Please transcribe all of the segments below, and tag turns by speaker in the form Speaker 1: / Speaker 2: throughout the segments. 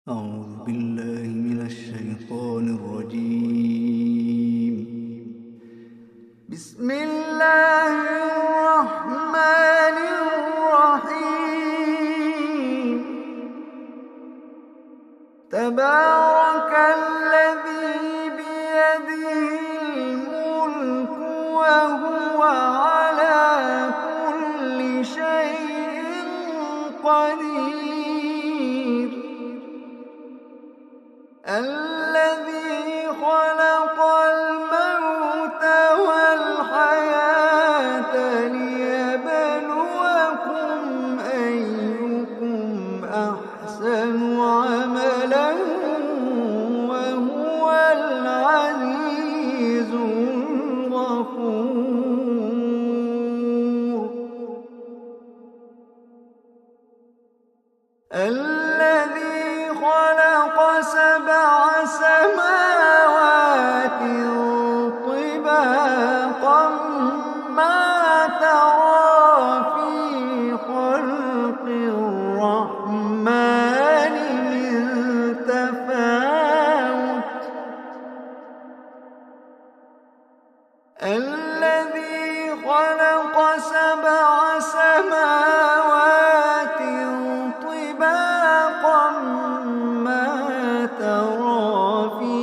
Speaker 1: أعوذ بالله من الشيطان الرجيم. بسم الله الرحمن الرحيم. تبارك الذي بيده الملك وهو على كل شيء قدير. الذي خلق الموت والحياة ليبلوكم أيكم أحسن عملا وهو العزيز الغفور. الذي خلق سبع سماوات طباقا ما ترى في خلق الرحمن من تفاوت. الذي خلق سبع سماوات طباقا ما ترى في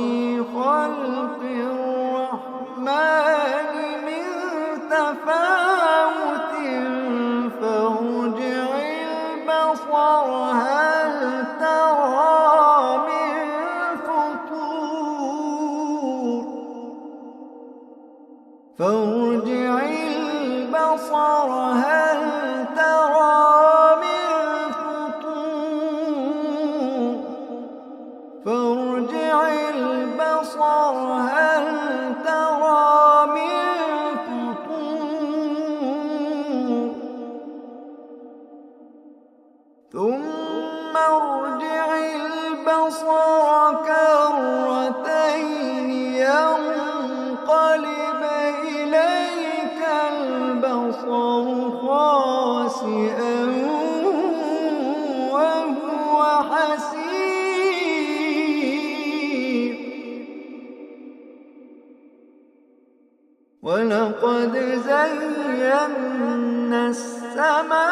Speaker 1: خلق الرحمن من تفاوت فارجع البصر هل ترى من فطور. فارجع البصر هل ترى من فطور. فارجع البصر هل ترى من فطور. ثم ارجع البصر كرتين ينقلب إليك البصر خاسئا وهو حسير. ولقد زينا السماء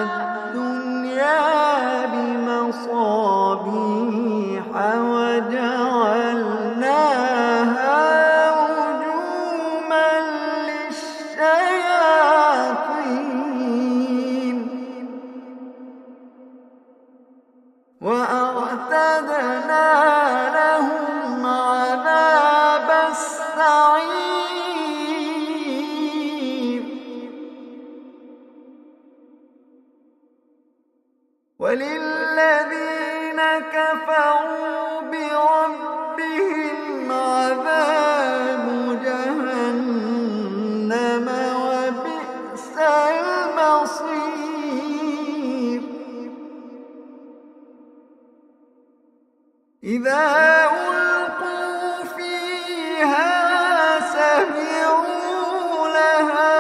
Speaker 1: الدنيا بمصابيح وجعلناها رجوما للشياطين وأعتدنا لهم عذاب السعير. وللذين كفروا بربهم عذاب جهنم وبئس المصير. إذا ألقوا فيها سمعوا لها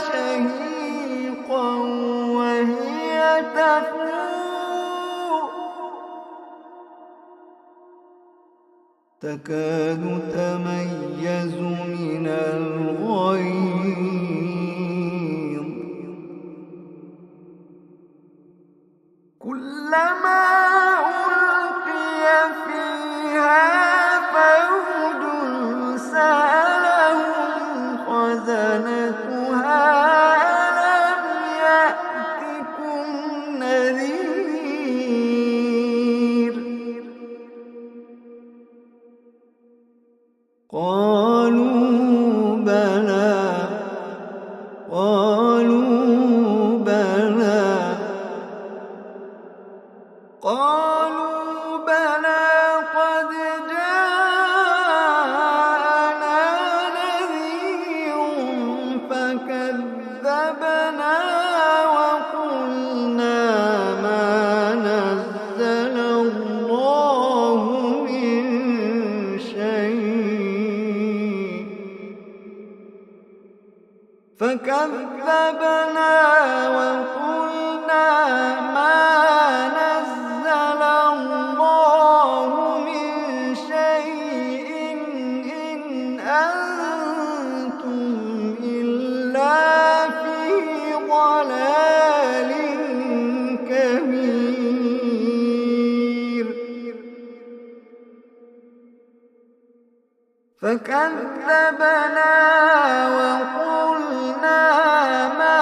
Speaker 1: شهيقا وهي تفور تكاد تميز من الغيظ. كلما ألقي فيها فوج سألهم خزنتها ألم يأتكم نذير. قالوا بلى قد جاءنا نذير فكذبنا وقلنا ما نزل الله من شيء. فكذبنا وقلنا ما نزل فكذبنا وقلنا ما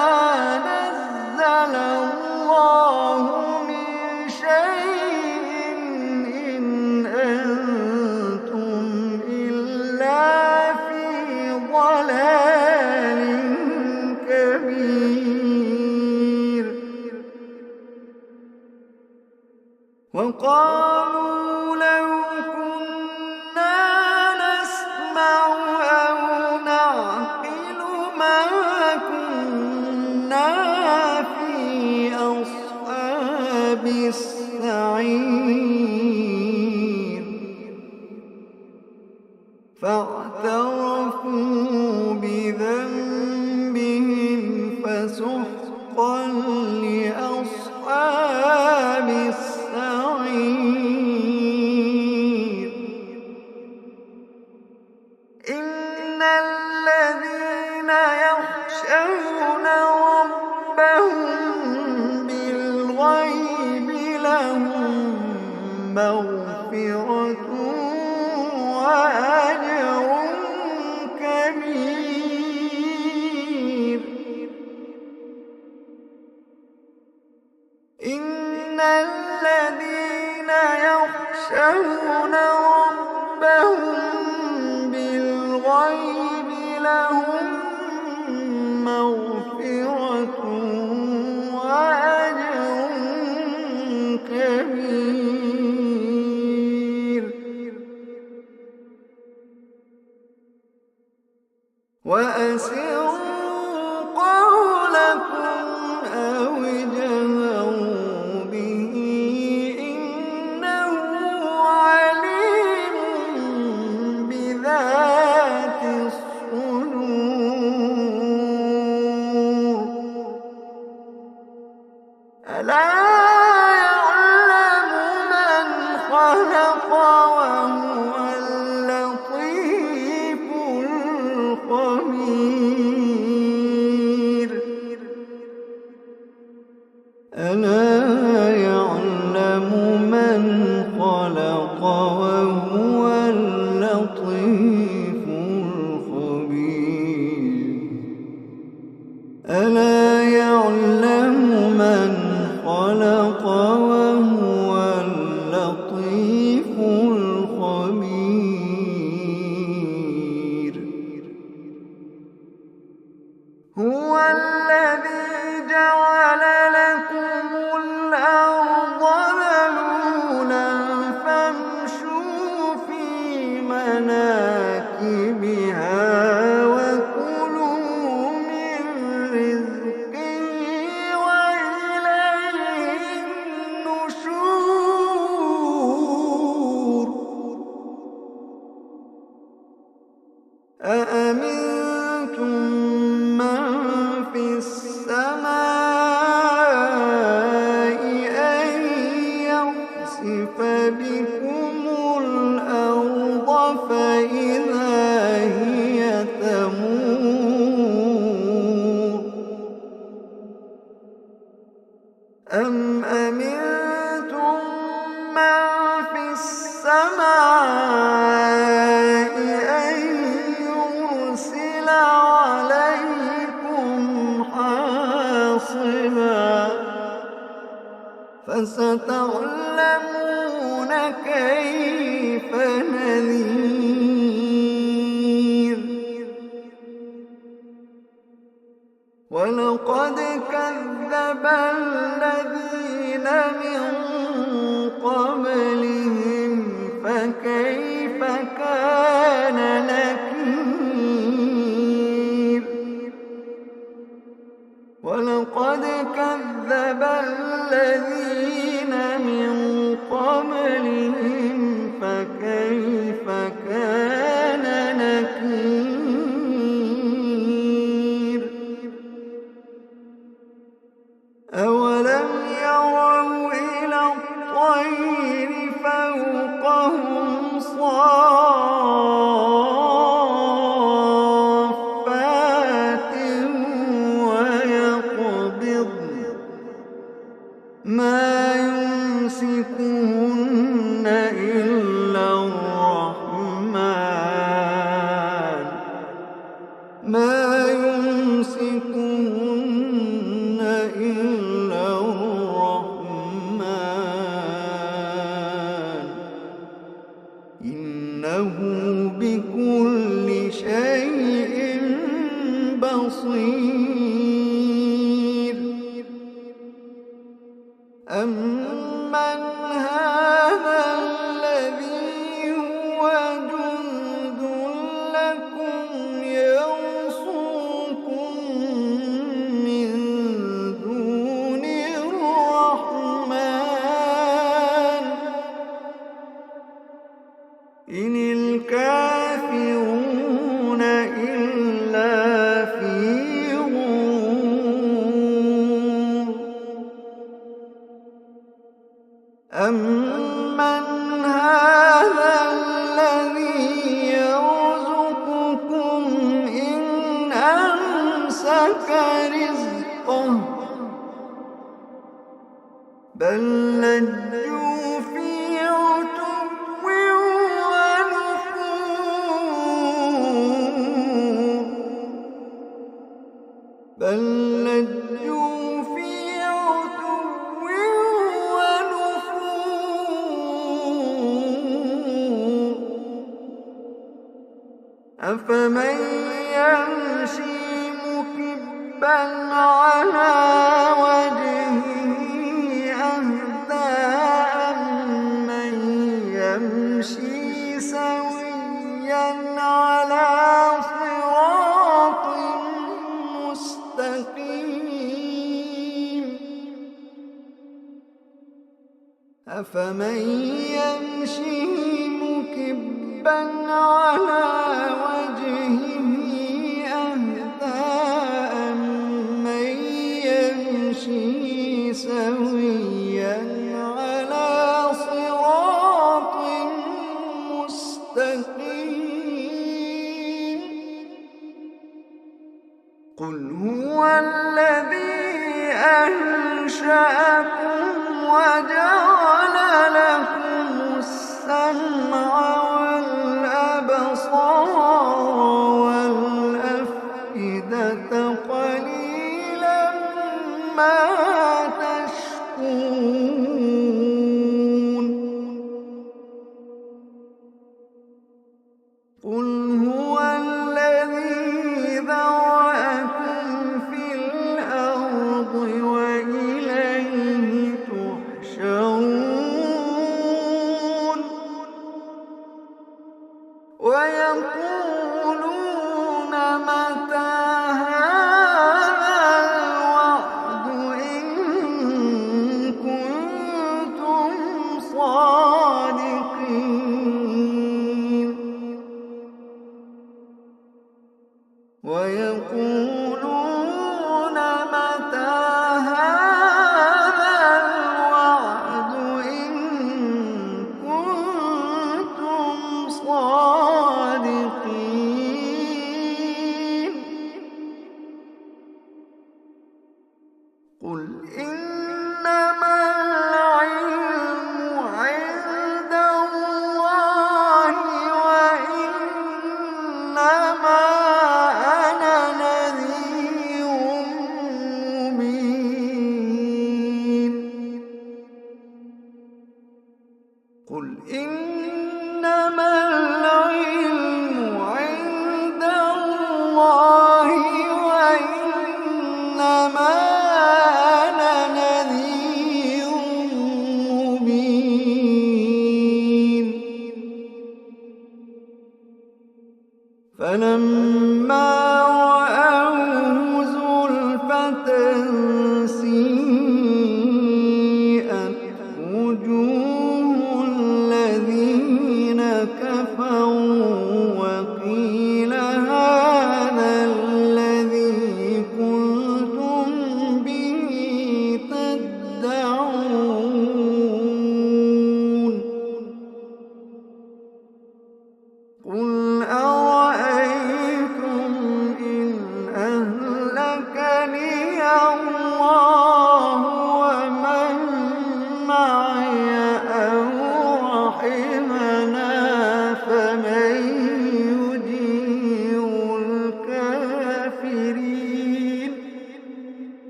Speaker 1: نزل الله من شيء إن أنتم إلا في ضلال كبير. وقالوا لو كنا نسمع أو نعقل ما كنا في أصحاب السعير. فاعترفوا بذنبهم فسحقا لأصحاب السعير. إن الذين يخشون ربهم بالغيب لهم مغفرة وأجر كبير. إن الذين يخشون ربهم بالغيب لهم مغفرة وأجر كبير. وأسروا قولكم أو اجهروا به إنه عليم بذات الصدور. ألا يعلم من خلق وهو اللطيف الخبير. ألا يعلم من خلق وهو اللطيف الخبير. ألا يعلم من خلق وهو اللطيف الخبير. هو الذي جعل لكم الأرض ذلولا فامشوا في مناكبها وكلوا من رزقه وإليه النشور. أأمنتم من في السماء أن يخسف بكم الأرض فإذا هي تمور. أم أمنتم من في السماء أن يرسل عليكم حاصبا فستعلمون كيف نذير. ولقد كذب الذين من قبلهم فكيف كان نكير. ولقد كذب الذين من قبلهم فكيف كان إنه بكل شيء بصير. أمن هذا الذي هو جند لكم يرصوكم من دون الرحمن إن الكافرون إلا في غرور. أمن هذا الذي يرزقكم إن أمسك رزقه بل لجوا في عتو ونفور. بل لجوا في عتو ونفور. أفمن يمشي مكبا على وجهه أهدى أمن يمشي سويا على صراط مستقيم. أفمن يمشي مكبا على وجهه أهدى أمن يمشي سويا على صراط مستقيم. قل هو الذي أنشأكم وجعل لكم السمع والأبصار والأفئدة قليلا ما تشكرون. قل هو الذي ذرأكم في الأرض وإليه تحشرون. ويقولون متى هذا الوعد إن كنتم صادقين. ويقولون متى هذا الوعد إن كنتم صادقين. قل إنما العلم عند الله وإنما أنا نذير مبين. قل إنما العلم عند الله وإنما أنا نذير مبين. فلما رأوه زلفة سيئت وجوه الذين كفروا وقيل هذا الذي كنتم به تدعون. قل أرأيتم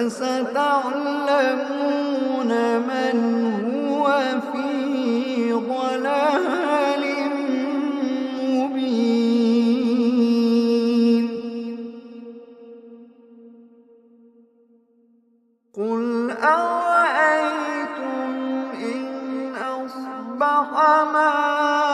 Speaker 1: فستعلمون من هو في ضلال مبين. قل أرأيتم إن أصبح ماؤكم